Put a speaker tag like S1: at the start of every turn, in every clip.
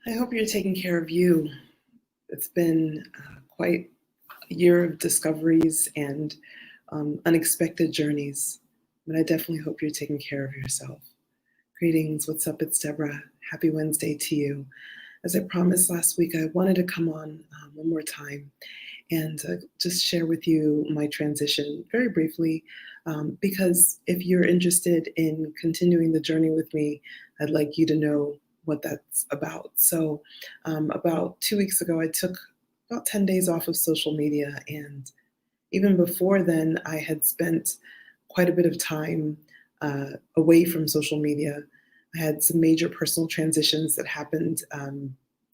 S1: I hope you're taking care of you. It's been quite a year of discoveries and unexpected journeys, but I definitely hope you're taking care of yourself. Greetings, what's up? It's Deborah. Happy Wednesday to you. As I promised last week, I wanted to come on one more time and just share with you my transition very briefly, because if you're interested in continuing the journey with me, I'd like you to know what that's about. So, about 2 weeks ago, I took about 10 days off of social media. And even before then, I had spent quite a bit of time away from social media. I had some major personal transitions that happened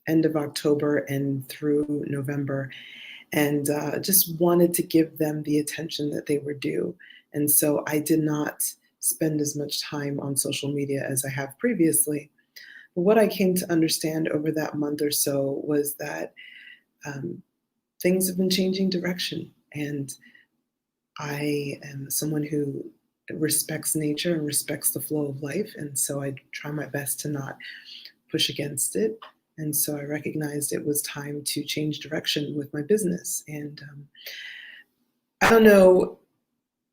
S1: end of October and through November, and just wanted to give them the attention that they were due. And so I did not spend as much time on social media as I have previously. But what I came to understand over that month or so was that um, things have been changing direction. And I am someone who respects nature and respects the flow of life. And so I try my best to not push against it. And so I recognized it was time to change direction with my business. And I don't know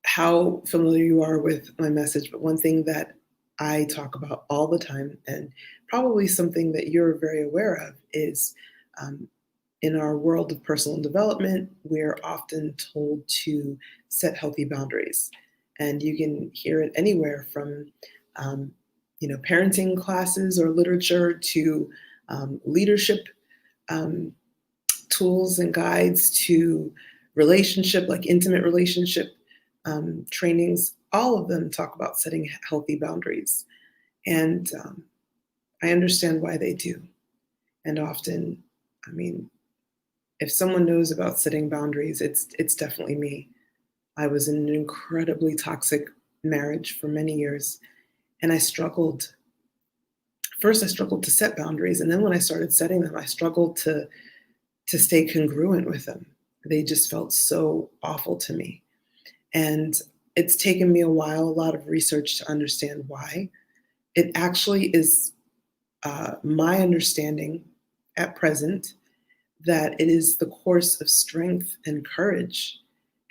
S1: how familiar you are with my message, but one thing that I talk about all the time, and probably something that you're very aware of, is um, in our world of personal development, we're often told to set healthy boundaries. And you can hear it anywhere from um, parenting classes or literature to leadership um, tools and guides to relationship, like intimate relationship trainings. All of them talk about setting healthy boundaries. And I understand why they do. And often, I mean, if someone knows about setting boundaries, it's definitely me. I was in an incredibly toxic marriage for many years, and I struggled. First, I struggled to set boundaries, and then when I started setting them, I struggled to stay congruent with them. They just felt so awful to me, and it's taken me a while, a lot of research to understand why. It actually is my understanding at present that it is the course of strength and courage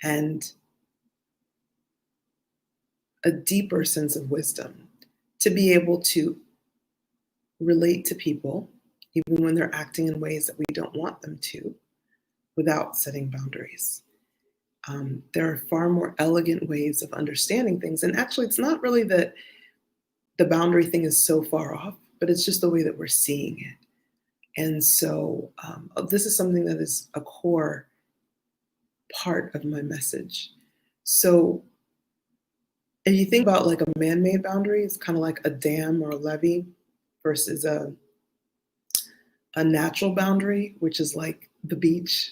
S1: and a deeper sense of wisdom to be able to relate to people, even when they're acting in ways that we don't want them to, without setting boundaries. There are far more elegant ways of understanding things. And actually, it's not really that the boundary thing is so far off, but it's just the way that we're seeing it. And so, this is something that is a core part of my message. So, if you think about like a man-made boundary, it's kind of like a dam or a levee versus a natural boundary, which is like the beach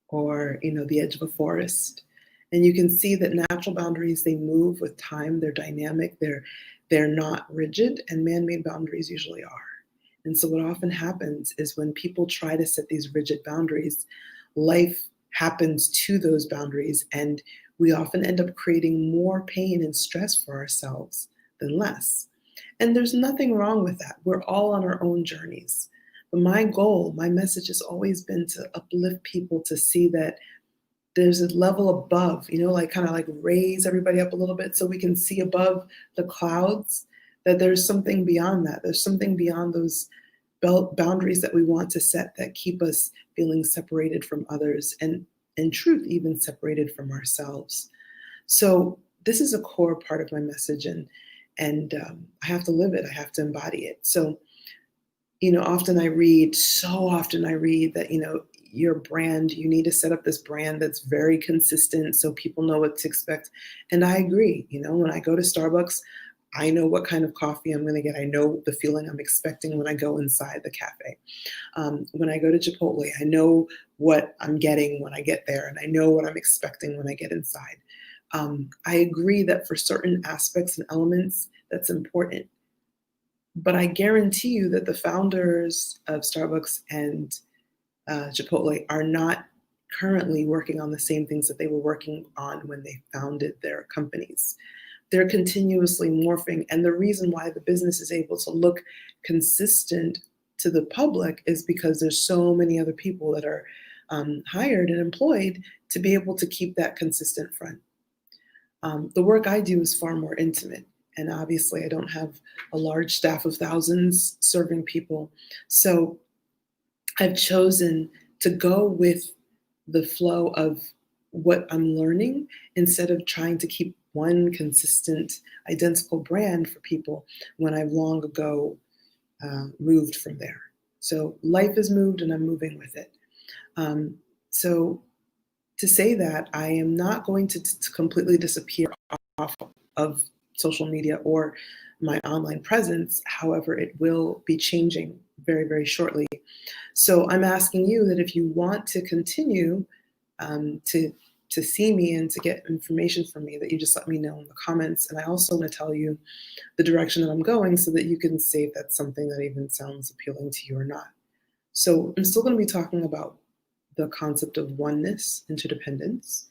S1: or the edge of a forest. And you can see that natural boundaries, they move with time, they're dynamic, they're not rigid, and man-made boundaries usually are. And so what often happens is when people try to set these rigid boundaries, life happens to those boundaries, and we often end up creating more pain and stress for ourselves than less. And there's nothing wrong with that. We're all on our own journeys. But my goal, my message has always been to uplift people to see that there's a level above, like kind of like raise everybody up a little bit so we can see above the clouds, that there's something beyond that. There's something beyond those boundaries that we want to set that keep us feeling separated from others and in truth, even separated from ourselves. So this is a core part of my message, and I have to live it. I have to embody it. So so often I read that, your brand, you need to set up this brand that's very consistent so people know what to expect. And I agree. When I go to Starbucks, I know what kind of coffee I'm going to get. I know the feeling I'm expecting when I go inside the cafe. When I go to Chipotle, I know what I'm getting when I get there, and I know what I'm expecting when I get inside. I agree that for certain aspects and elements, that's important. But I guarantee you that the founders of Starbucks and Chipotle are not currently working on the same things that they were working on when they founded their companies. They're continuously morphing. And the reason why the business is able to look consistent to the public is because there's so many other people that are hired and employed to be able to keep that consistent front. The work I do is far more intimate. And obviously, I don't have a large staff of thousands serving people. So I've chosen to go with the flow of what I'm learning instead of trying to keep one consistent, identical brand for people when I've long ago moved from there. So life has moved and I'm moving with it. So to say that I am not going to completely disappear off of social media or my online presence. However, it will be changing very, very shortly. So I'm asking you that if you want to continue um, to to see me and to get information from me, that you just let me know in the comments. And I also want to tell you the direction that I'm going so that you can see if that's something that even sounds appealing to you or not. So I'm still going to be talking about the concept of oneness, interdependence,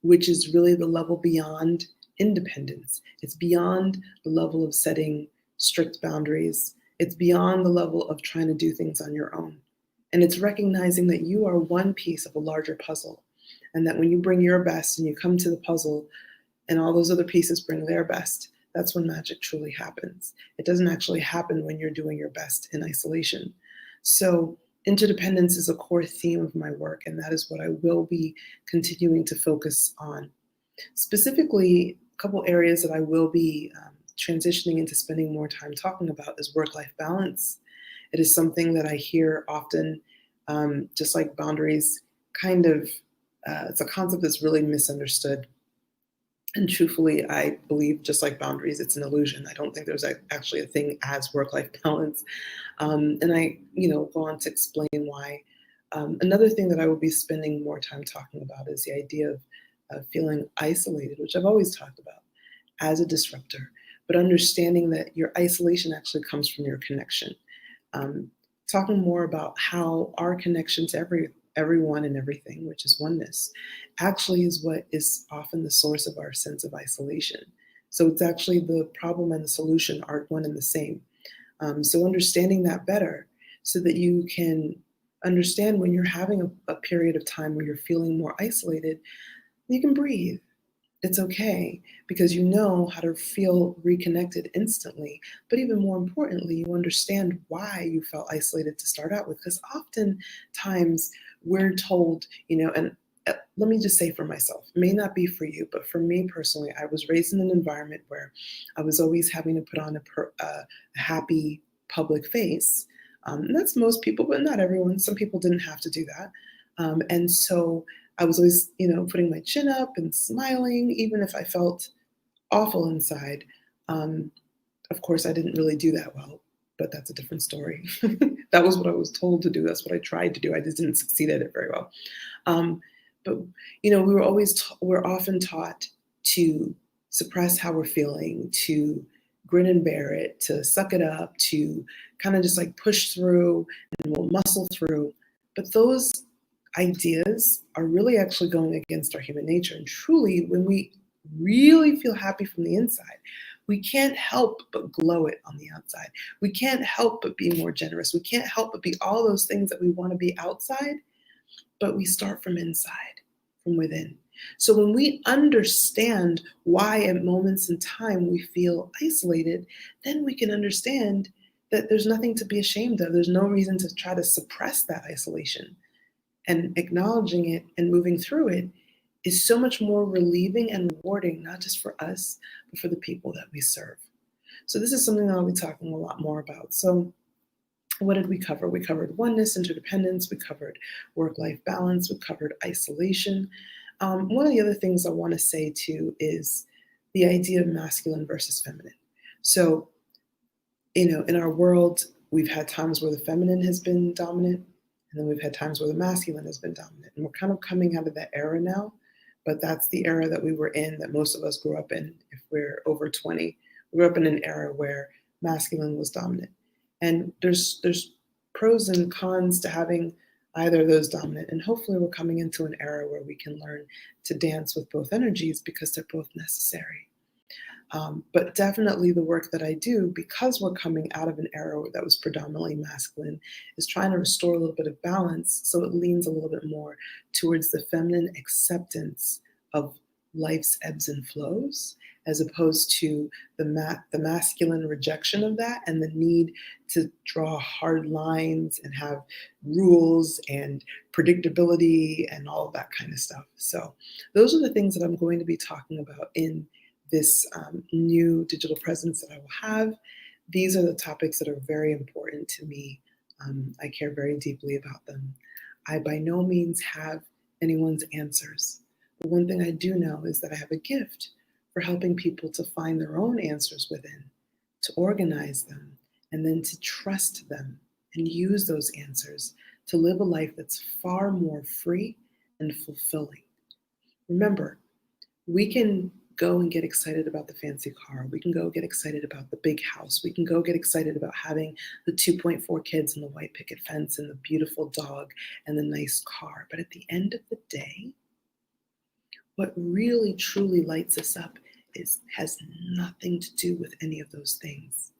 S1: which is really the level beyond independence. It's beyond the level of setting strict boundaries. It's beyond the level of trying to do things on your own. And it's recognizing that you are one piece of a larger puzzle. And that when you bring your best and you come to the puzzle and all those other pieces bring their best, that's when magic truly happens. It doesn't actually happen when you're doing your best in isolation. So interdependence is a core theme of my work, and that is what I will be continuing to focus on. Specifically, a couple areas that I will be transitioning into spending more time talking about is work-life balance. It is something that I hear often, just like boundaries, kind of, it's a concept that's really misunderstood. And truthfully, I believe just like boundaries, it's an illusion. I don't think there's actually a thing as work-life balance. And I, go on to explain why. Another thing that I will be spending more time talking about is the idea of feeling isolated, which I've always talked about as a disruptor, but understanding that your isolation actually comes from your connection. Talking more about how our connection to everyone and everything, which is oneness, actually is what is often the source of our sense of isolation. So it's actually the problem and the solution are one and the same. So understanding that better so that you can understand when you're having a period of time where you're feeling more isolated, you can breathe. It's okay because you know how to feel reconnected instantly. But even more importantly, you understand why you felt isolated to start out with. Because oftentimes we're told, and let me just say for myself, it may not be for you, but for me personally, I was raised in an environment where I was always having to put on a happy public face. And that's most people, but not everyone. Some people didn't have to do that. And so I was always, putting my chin up and smiling, even if I felt awful inside. Um, of course, I didn't really do that well, but that's a different story. That was what I was told to do. That's what I tried to do. I just didn't succeed at it very well. But we're often taught to suppress how we're feeling, to grin and bear it, to suck it up, to kind of just like push through and we'll muscle through. But those ideas are really actually going against our human nature. And truly, when we really feel happy from the inside, we can't help but glow it on the outside. We can't help but be more generous. We can't help but be all those things that we want to be outside, but we start from inside, from within. So when we understand why at moments in time we feel isolated, then we can understand that there's nothing to be ashamed of. There's no reason to try to suppress that isolation. And acknowledging it and moving through it is so much more relieving and rewarding, not just for us, but for the people that we serve. So this is something that I'll be talking a lot more about. So what did we cover? We covered oneness, interdependence, we covered work-life balance, we covered isolation. One of the other things I want to say too is the idea of masculine versus feminine. So, in our world, we've had times where the feminine has been dominant, and then we've had times where the masculine has been dominant. And we're kind of coming out of that era now, but that's the era that we were in, that most of us grew up in. If we're over 20, we grew up in an era where masculine was dominant. And there's pros and cons to having either of those dominant. And hopefully we're coming into an era where we can learn to dance with both energies because they're both necessary. But definitely the work that I do, because we're coming out of an era that was predominantly masculine, is trying to restore a little bit of balance so it leans a little bit more towards the feminine acceptance of life's ebbs and flows, as opposed to the masculine rejection of that and the need to draw hard lines and have rules and predictability and all of that kind of stuff. So those are the things that I'm going to be talking about in this new digital presence that I will have. These are the topics that are very important to me. I care very deeply about them. I by no means have anyone's answers. But one thing I do know is that I have a gift for helping people to find their own answers within, to organize them, and then to trust them and use those answers to live a life that's far more free and fulfilling. Remember, we can go and get excited about the fancy car. We can go get excited about the big house. We can go get excited about having the 2.4 kids and the white picket fence and the beautiful dog and the nice car. But at the end of the day, what really truly lights us up has nothing to do with any of those things.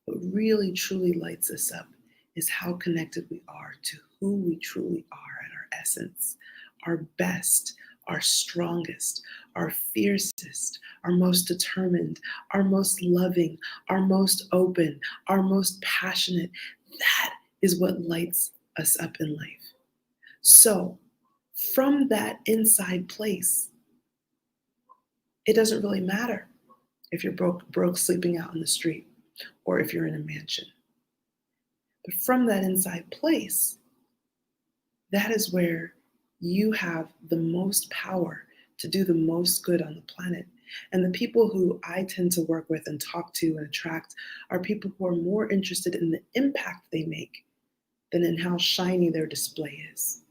S1: What really truly lights us up is how connected we are to who we truly are at our essence, our best, our strongest, our fiercest, our most determined, our most loving, our most open, our most passionate. That is what lights us up in life. So, from that inside place, it doesn't really matter if you're broke sleeping out in the street or if you're in a mansion. But from that inside place, that is where you have the most power to do the most good on the planet. And the people who I tend to work with and talk to and attract are people who are more interested in the impact they make than in how shiny their display is.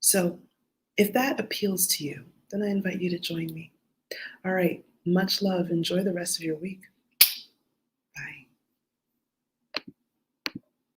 S1: So if that appeals to you, then I invite you to join me. All right, much love. Enjoy the rest of your week.